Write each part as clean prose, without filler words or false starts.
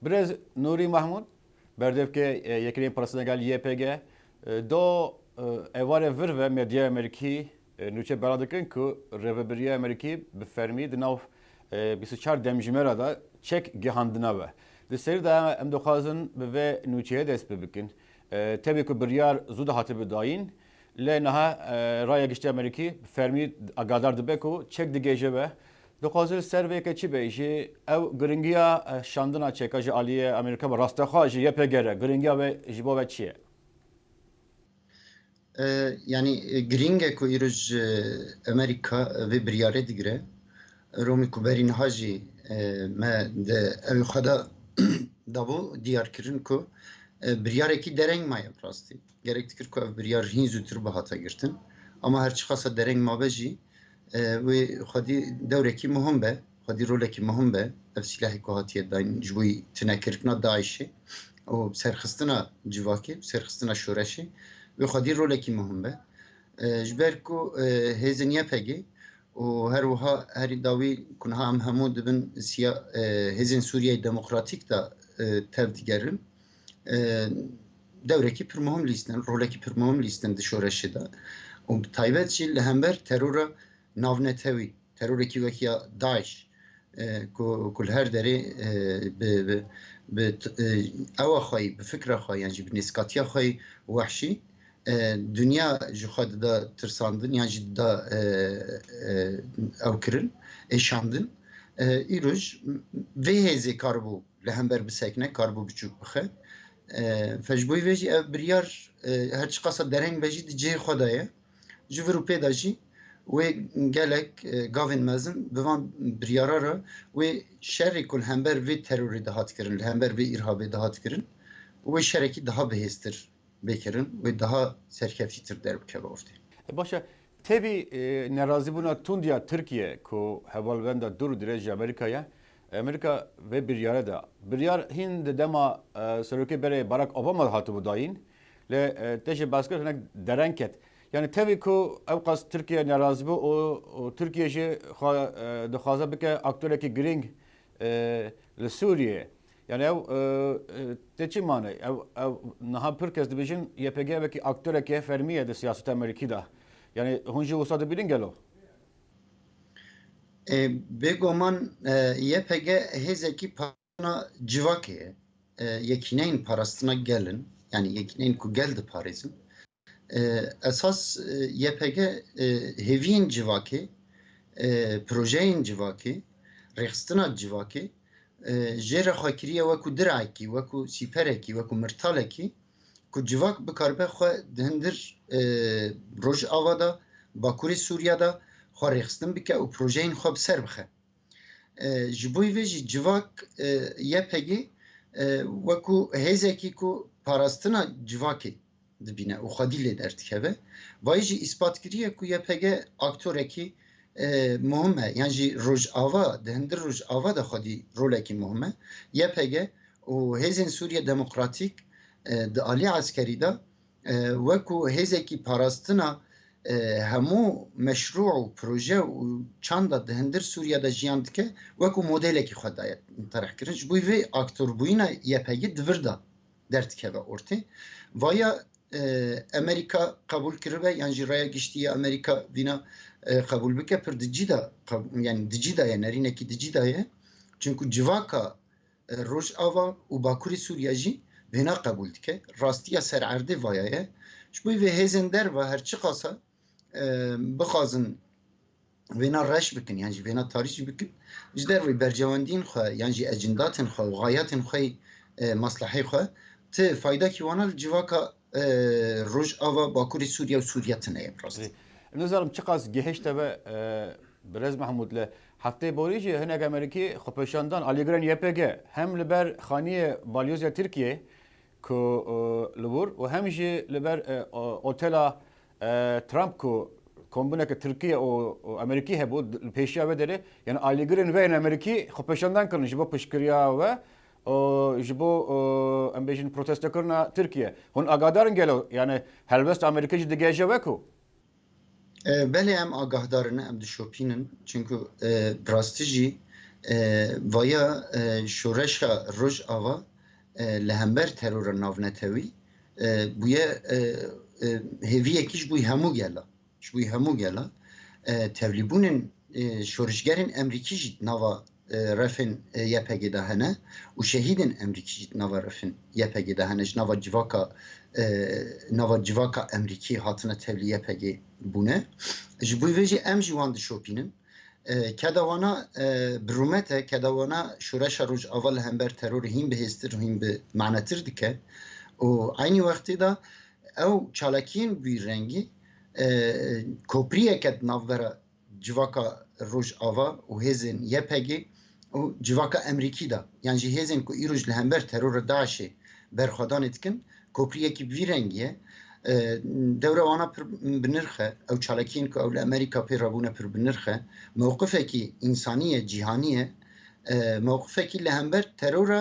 Brez Nuri Mahmud berdevke yekinin parasına gel YPG do evare vir ve medya Amerikî nûçe bela dikin ku Rêveberiya Amerikî bi fermî di nav 24 demjimêra da çek gihandina ve. Di serî de em dixwazin bi vê nûçeyê dest bi bikin. Tevî ku biryar zû de hatibe dayîn lê niha raya giştî Amerikî fermî agadar dibe ku çek digêje ve. Dixwazir ser vêke çi be jî ew giringiya şandina çeka ji aliyê Amerîka ve rastexwa ji YPG re giringiya ve ji bo ve çi ye? Yani giringe ku îroj Amerika vê biryarê digire romî ku berî niha jî me de ew xwe dabû diyar kirin ku biryarekî dereng maye rastî. Gerek dikir ku ev biryar hîn zûtir bihata girtin. Ama her çi qasa dereng mabe jî wê xwedî dewrekî muhim be, xwedî rolekî muhim be. Ev silahê ku hatiye dayîn ji bo tinekirina Daişê û serxistina civakê, serxistina şoreşê ve xwedî rolekî muhim be. Ji ber ku hêzên YPG û her wiha herî dawî ku niha em hemû dibin hêzên Sûriyeyê Demokratîk da tev digerin. Dewrekî pir muhim lîstin, rolekî pir muhim lîstin di şoreşê da. û taybet jî li hember terora navnetewî, terorekî wekiya Daeş ku li her derê bi ewa xwe, bi fikra xwe yan jî bi nêskatiya xwe wehşî dünya ji xwe da tirsandin yan jî da ew kirin, êşandin. Îroj vê hêzê karibû li hember bisekne, karibû biçûk bixe. Ji bo vê jî ev biryar her çi qasa dereng be jî di cihê xwe de ye. Ji vir û pê de jî wê gelek gavên mezin bi van biryara re wê şerê ku li hember vê terorê de hat kirin, li hember vê îrhabê de hat kirin, wê şerekî daha bihêztir bêkirin, wê daha serkeftîtir derbikeve ortê. Başa tevî nerazîbûna tundiya Tirkiye ku hevalbenda dur dirêj Amerîkaya Amerika ve biryara da biryar hîn di dema serokê berê Barack Obama hatibû dayîn lê têjê baskir hinek dereng ket. Yani tevî ku ew qas Tirkiye nerazî bû û Tirkiye jî dixwaze bike aktorekî giring li Sûriyê. Yani ew tê çi mane? Ew niha pir kes dibêjin YPG wekî aktorekê fermî ye di siyaseta Amerîkî da. Yani hûn jî wisa dibînin gelo? Bêguman YPG hêzekî parastina civakê ye. Yekîneyên parastina gelin, yani yekîneyên ku gel diparêzin. Esas YPG hêviyên civakê, projeyên civakê, rêxistina civakê jê re xwe kiriye wekû dirayekî, wekû sîperekî, wekû mirtalekî ku civak bikaribe xwe di hindir Rojava da, Bakurê Sûriya da xwe rêxistin bike û projeyên xwe bi ser bixe. Ji bo vê jî civak YPG wekû hêzekî ku parastina civakê dibîne û xwedî lê derdikeve. Vayî jî îspatkiriye ku YPG aktorekî muhim e. Yani jî Rojava, di hindir Rojava da xwedî rolekî muhim e. YPG û hêzên Sûriye Demokratîk di aliyê askerî da wekû hêzekî parastina hemû meşru û proje û çanda di hindir Sûriye de jiyan dike wekû modelekî xwe daye tereh kirin. Ji bo vê aktorbûyîna YPG di vir da derdikeve ortê. Vaya Amerika kabul kiribe yan jî raya giştî Amerika vîna kabul bike pir dicî da yani dicî da ye nerînekî dicî da ye. Çünkü civaka Rojava û Bakurê Sûriya jî vêna kabul dike. Rastiya sererdê vaya ye. Ji bo vê hêzên derve her çi qasa bixwazin vêna reş bikin yan jî vêna tarîj bikin. Ji dervê bercewendiyên xwe yan jî ecindatên xwe û gayatên xwe maslahê xwe ti faydakî wana li civaka Rojava, Bakurê Sûriya û Sûriya tune ye rastî. Nizarim çi qas gihişte ve Brez Mahmud li heftê borî jî hinek Amerîkî xwepêşandan alîgirên YPG hem li ber xaniyê balyozya Tirkiye ku li bûr û hem jî li ber otela Trump ku kombineke Tirkiye û Amerîkî hebû li pêşiya ve derê yani alîgirên ve yên Amerîkî xwepêşandan kirin ji bo piştgiriya we ji bo em bêjin protestokirina Tirkiye. Hûn agadarin gelo yani helbest Amerîka jî digêje wekû. Belê em agahdarin em dişopînin çünkü rastî jî ویا شورشا روج آوا لهمبر ترور ناونتوی بویه هیوی یکیش بوی همو گلا بوی همو گلا توليبونن شورشگرین امریکی جید نوا رفن YPG دهنه و شهیدن امریکی جید نوا رفن YPG دهنه نوا جواکا امریکی هاتنه تولی YPG بونه جبوی ویجی ام جوان دشوپینن کدوانا برومته کدوانا شورش روج اول همبر ترور هیم به هستر هیم به معناتر دکه و aynı وقتی دا او چالکین بی رنگی کوپریه کد نافبرا جواکا روج آوا و هزین YPG و جواکا امریکی دا یعنی جی هزین که ایروج لهمبر ترور داعشی برخوادان اتکن کوپریه کی بی رنگیه دوره وانا پر بنرخه او چالکین که اول امریکا پی رابونه پر بنرخه موقفه کی انسانیه جیهانیه موقفه کی لهمبر ترور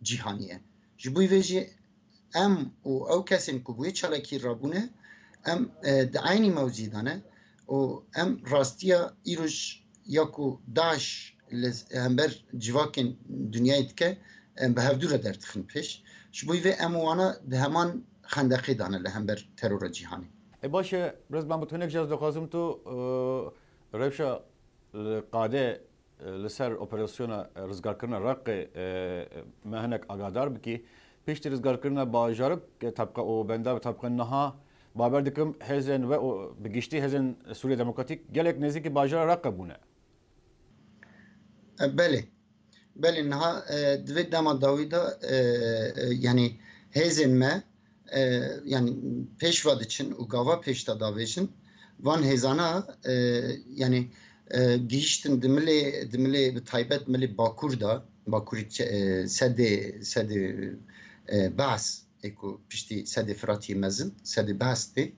جیهانیه جبوی ویجی ام او کسین که بوی چالکی رابونه ام دعینی موزیدانه و ام راستیا ایروش یاکو داش همبر جواکن دنیایت که به هفدور درتخن پیش شبوی و ام وانا ده همان خندقی دانه لهمبر ترور جیهانی باشه برز من بتونک جز دخوازم تو روشا قاده لسر اپراسیون رزگار کردن رق مهنک آگادار بکی پیش رزگار کردن باجارب که طبقه او بنده و طبقه نها باور دکم هزن و بگیشتی هزن سوریه دموکراتیک گلک نزدیک باجار رق بونه بله نها دوید دما داویدا yani هزن ما yani peşvad için u gava peşta davêjin van hêzana yani gihiştin dimilê bi taybet milê Bakurî sedê Behs eko piştî sedê Firatî mezin sedê Behs tê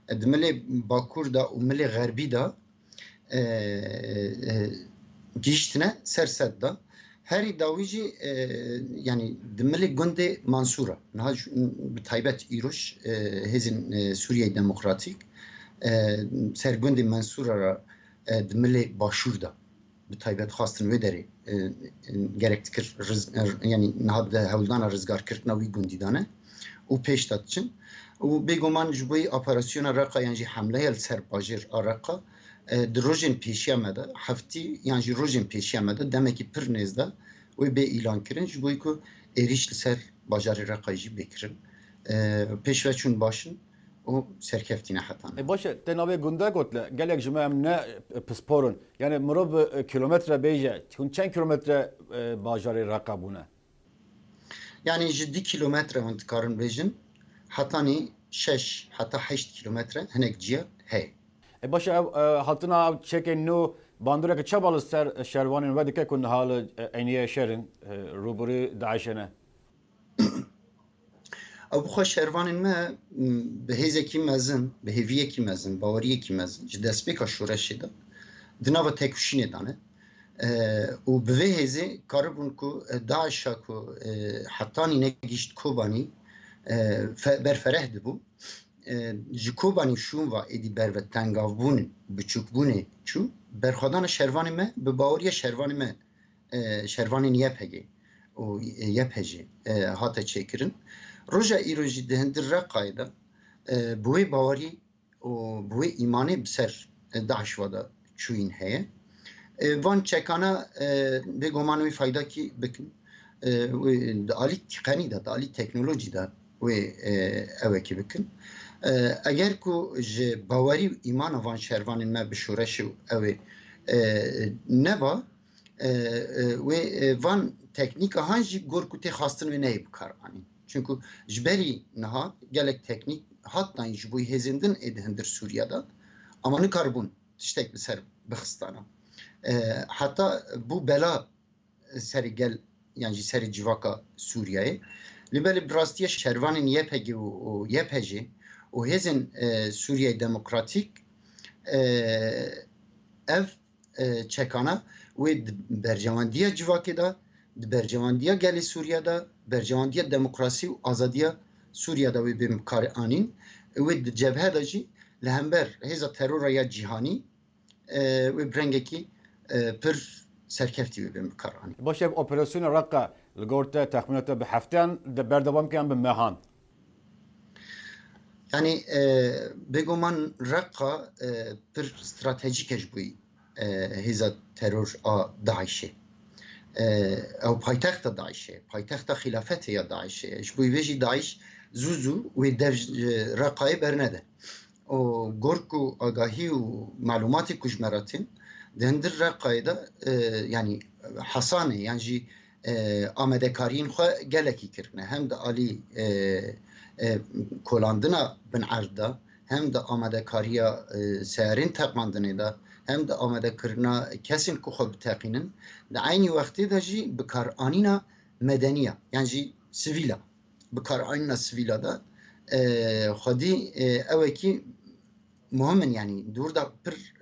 dimilê Bakur da û milê Xerbî da gihiştine ser sed da herî dawî jî yani dimilê gundê Mansûra niha bi taybet îroj hêzên Sûriyeyê Demokratîk ser gundê Mansûra ra dimilê Başûr da bi taybet xastin wê derê gerek dikir yani niha de hewldana rizgarkirtina wî gundî dane û pêş da diçin û bêguman ji bo operasyona Reqa yan jî hemleya li ser bajêr a Reqa di rojên pêşiya me de heftî yan jî rojên pêşiya me de demekî pir nêz de wê bê îlan kirin ji bo ku êriş li ser bajarê Reqayê jî bêkirin pêşveçûn başin û serkeftîne hetan باشه تناوی گنده گوتله گلک جمعه ام نه پسپورن یعنی مرو kilometre bêje çend kilometre bajarê Reqa bune yani ji 2 kilometre hûn dikarin bêjin hetanî 6 heta 8 kilometre hinek ciya heye باشه hatına çekên nû bandoreke çabalı ser şervanên ve dike ku halı eniye şerin rûbirî Daişê ew bixwe şervanên me bi hêzekî mezin bi hêviyekî mezin baweriyekî mezin ji destpêka şoreşê de di nava têkuşînê dane û bi vê hêzê karibûn ku Daişa ku hetanî negîşt Kobanî berfereh dibû ji Kobanî şûn va êdî berve tengavbûnin biçûkbûnê çû berxwedana şervanê me bi baweriya şervanê me şervanên YPG û YPG hate çêkirin roja îro jî di hindir Reqayê de bi wê bawerî û bi wê îmanê bi ser Daeş da çûyîn heye van çekana bêguman wê faydakî bikin di alî teqenî de di alî teknolojî de wê evekî bikin eger ku ji bawerî û îmana van şervanên me bi şoreşê ew ê neba wê van teknîka han jî gor ku tê xastin wê neyê bikar anî çünkü ji berî niha gelek teknîk hatdan ji bo hêzên din ê di hindir Sûriyada ama nikaribûn tiştek bi ser bixistana heta bû bela serî gel yan jî serî civaka Sûriyayê li ber bi rastiya şervanên YPG û YPG û hêzên Sûriyeyê Demokratîk ev çekana wê di bercewandiya civakê da di bercewandiya gelê Sûriya da bercewandiya demokrasî û azadiya Sûriya da wê bê mikarê anîn wê di cebhe de jî li hember hêza terora ya cîhanî wê bi rengekî pir سرکفتی ببین بکارانی. باشه اپراسیون رقا لگورته تخمینات به هفتهان ده بردوام کن به مهان. Yani بگومان رقا پر استراتژیکش بوی هیزا ترور آ داعشه او پایتخت داعشه پایتخت خلافت یا داعشه اش بوی ویجی داعش زوزو و دف رقای برنده و گرکو آگاهی و معلوماتی کجمراتین دهندر رقای دا yani حسانه yani جی آمده کارین خواه گلکی کرنه هم دا آلی کولاندنا بن عرضه hem de amade kariya serin takmandını da hem de amade kırna kesin kuhu bitaqinin de aynı vakti de jî bikar anina medeniya yani jî sivila bikar anina sivila da xwedî evekî muhimin yani dur da pir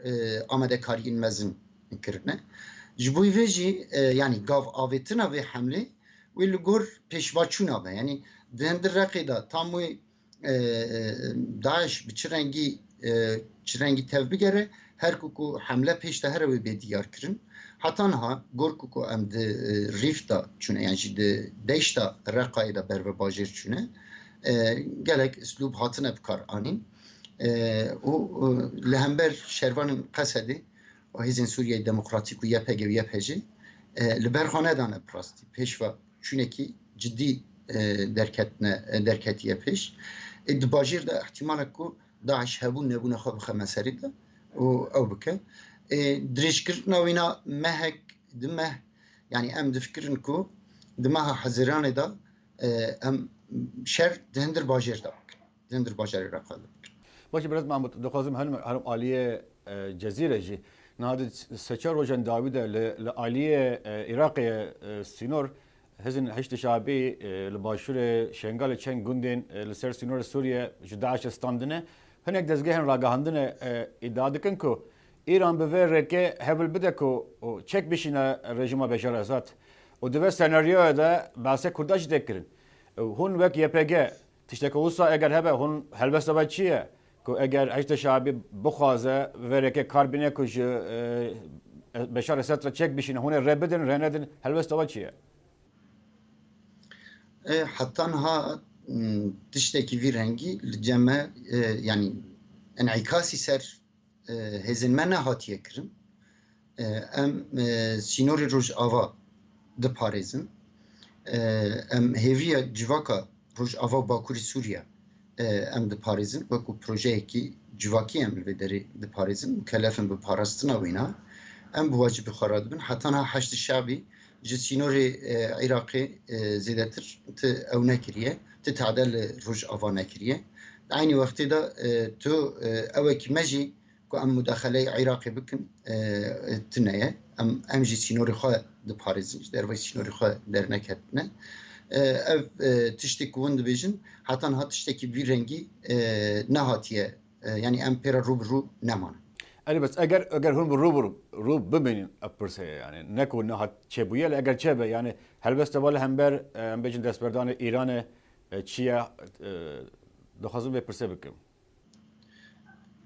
amade kariyin mezin kirine ji bo vê jî yani gav avetina vê hemlê wê li gor pêşvaçûna be yani dendir rakıda tam bu Daesh bir çirengi tevbigere her kuku hamle peşte her ve bediyar kirin hatan ha gor kuku em de rifta çune yani de deşta rakayda berve bajir çune gelek üslub hatına bikar anin o lehember şervanın kasedi o hizin Suriye Demokratik u YPG ve YPG liberhane dane prasti peşva çuneki ciddi derketiye peş. Dibajir de ihtimal ku Daesh hebun nebune xwe bixe meserî de û ew bike. Dirêjkirina wî na mehek di meh yani em difikirin ku di meha Hezîranê da em şer di hindir bajêr de bikin. Di hindir bajarê re xwe bikin. باشه برات محمود دخوازم هرم عالیه جزیره جی نهاد سچار روزن داوود لعالیه عراق سینور هزن هشت شعبی لباشور شنگال چند گوندین لسر سینور سوریه جداعش استاندنه هنگ دزگهن راگاهندنه ادعا دکن کو ایران به رکه هبل بده کو چک بشینه رژیم بشار اسد و دوه سناریو ده بحثه کرداش دکرین هون وک YPG تشتکه اوسا اگر هبه هون هلبسته با چیه که اگر هشت شعبی بخوازه و رکه کاربینه کش بشار اسد را چک بشینه هون ربدن رندن هلبسته با چیه Hatta ha tişteki bir rengi cemme yani en'ikasi ser hezinme ne hatiye kirin em sinori roj ava de parezin em heviye civaka roj ava bakuri Suriye em de parezin veku projeyeki civaki em vederi de parezin mükellefin bu parastina vina em bu vacibi xaradibin hatta ha haşt şabi جسینوری عراقی زیادتر ت او نکریه ت تعدل روج آوا نکریه عینی وقتی دا تو اوکی مجی که ام مداخله عراقی بکن تنیه ام جسینوری خواه د پاریزنج در وی سینوری خواه در نکتنه ev tiştek kuvun dibêjin hatan hat tiştekî vî rengî nehatiye yani em pêra rûbirû neman. Ali bas eğer hun rû bimînin epirse yani neko nehat çebuye eğer çebe yani helbeste vala hember em bêjin destberdanê Îranê çiye dixwazim vê pirse bikim.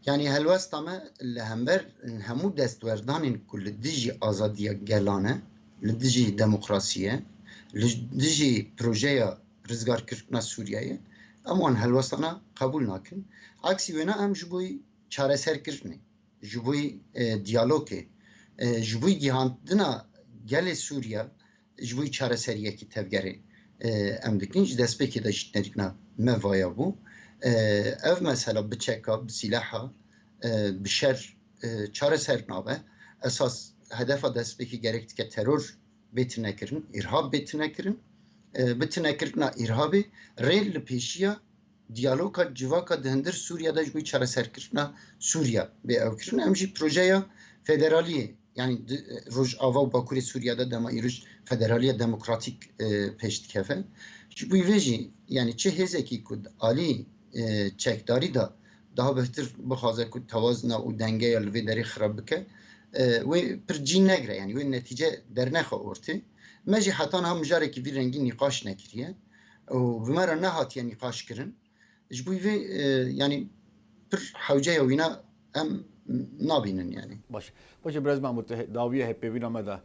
Yani helwesta me li hember hemû destwerdanên ku li dijî azadiya gelane li dijî demokrasiye li dijî projeya rizgarkirina Sûriyeyê em wan helwestana qebûl nakin. Aksî wêne em ji bo çareserkirinê ji bo diyalogê ji bo gihandina gelê Sûriye ji bo çareseriyekî tevgerê em dikin ji destpêkê de ji nerîna me vaya bû ev mesela bi çeka bi silaha bi şer çareser nabe esas hedefa destpêkî gerek dike terör betine kirin irhab betine kirin betine kirina irhabê rê li pêşiya diyaloga civaka dihindir Sûriye'de ji bo çareserkirina Sûriye bê ew kirin em jî projeya federaliyê yani Rojava û Bakurê Sûriye'de dema îroj federaliya demokratîk pêş dikeve ji bo vê jî yani çi hêzekî ku alî çekdarî da daha behtir bixwaze ku tewazuna û dengeya li vê derê xirab bike wê pir cî negre yani wê netîce dernexe ortê me jî hetan ha mijarekî vî rengî nîqaş nekiriye û bi me re nehatiye nîqaş kirin ji bo vê yani pir hewceya wîna em nabînin yani. Baş. Baş biraz Mahmut dawiye hep bevîna me da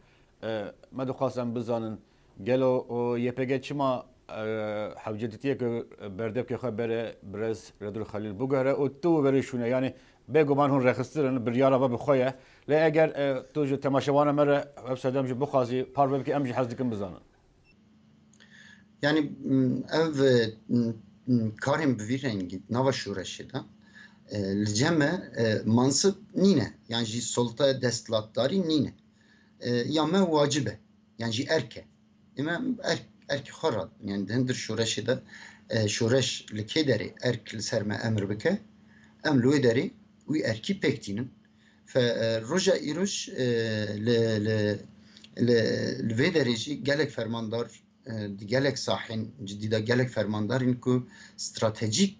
ما دخواستم بزنن گلو YPG چما حوجتیه که بردب که خبره برز ردول خلیل بگهره و تو بریشونه یعنی بگو من هون رخصترن بریارا و بخویه لی اگر تو جو تماشاوانه مره وبسایدم جو بخوازی پار بب که امجی حزدکم بزنن Yani ev karên bi vî rengî nava şûreşê de li ceme mansib nîne yan jî solta desthilatdarî nîne ya me wacib e yan jî erk e me erkê xwe radin yani di hindir şûreşê de şûreş li kê derê erk li ser me emir bike em li wê derê wî erkî pêk tînin fe roja îroj li vê derê jî gelek fermandar gelek sahên cidî de gelek fermandarên ku stratejîk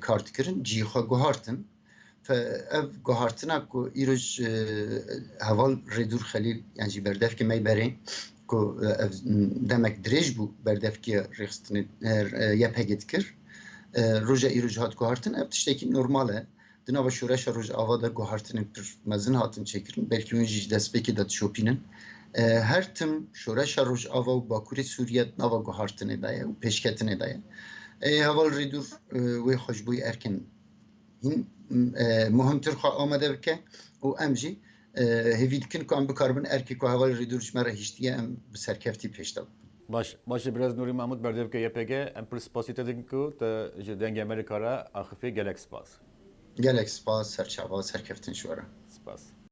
kar dikirin cî xwe guhartin ev guhartina ku îroj heval Rêdûr Xelîl yan jî berdevkê me berê ku ev demek dirêj bû berdevkiya rêxistinê YPG dikir roja îroj hat guhartin ev tiştekî normal e di nava şûreşa Rojava de guhartinên pir mezin hatin çêkirin belkî hûn jî ji destpêkê de dişopînin her tim şoreşa Rojava û Bakurê Sûriye nava guhartinê de ye û pêşketinê de ye heval Rêdûr wê xweşbûyî erkin hîn muhimtir xwe amade bike û em jî hêvî dikin ku em bikaribin erkê ku heval Rêdûr ji me re hîştiye em bi serkeftî pêş de باشه برز نوری محمود بردب که YPG ام پر سپاسی تدین کو تا جو دنگ امریکا را آخفی گلک سپاس gelek spas serçava serkeftin şwere سپاس